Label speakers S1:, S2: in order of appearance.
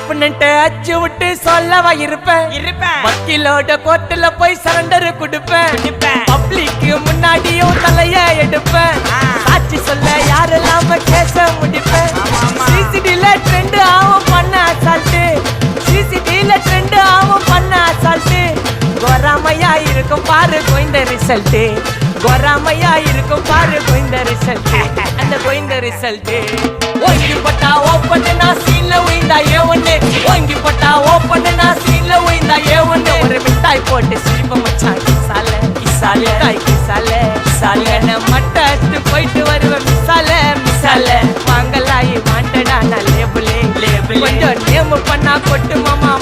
S1: அப்புன்னுட்டு அச்சு விட்டு சொல்லவா இருப்பேன் வக்கீலோட கோர்ட்டுல போய் சரண்டர் கொடுப்பேன் பப்ளிக்கு முன்னாடியும் தலைய எடுப்பேன் சாட்சி சொல்ல யாரெல்லாம கேச முடிப்பேன் சிசிடில ட்ரெண்ட் ஆகும் பண்ண அசால்ட்டு சிசிடில ட்ரெண்ட் ஆகும் பண்ண அசால்ட்டு கோராமையா இருக்கும் பாரு கோய்ந்த ரிசல்ட் கோராமையா இருக்கும் பாரு கோய்ந்த ரிசல்ட் அந்த கோய்ந்த ரிசல்ட் ஓங்கி பட்டா ஓப்பன் நான் சீன்ல உயிந்தா ஒண்ணு ஓங்கி பட்டா ஓப்பன் நான் சீன்ல உயிந்தா ஒண்ணு ஒரு மிட்டாய் போட்டு சிரிப்ப மச்சான் கிசால கிசால காய் கிசால கிசால மட்டத்து போயிட்டு வருவேன் மிசால மிசால வாங்கலாயி வாண்டடா நான் லேபிளே லேபிள் கொஞ்சம் நேம் பண்ணா கொட்டு மாமா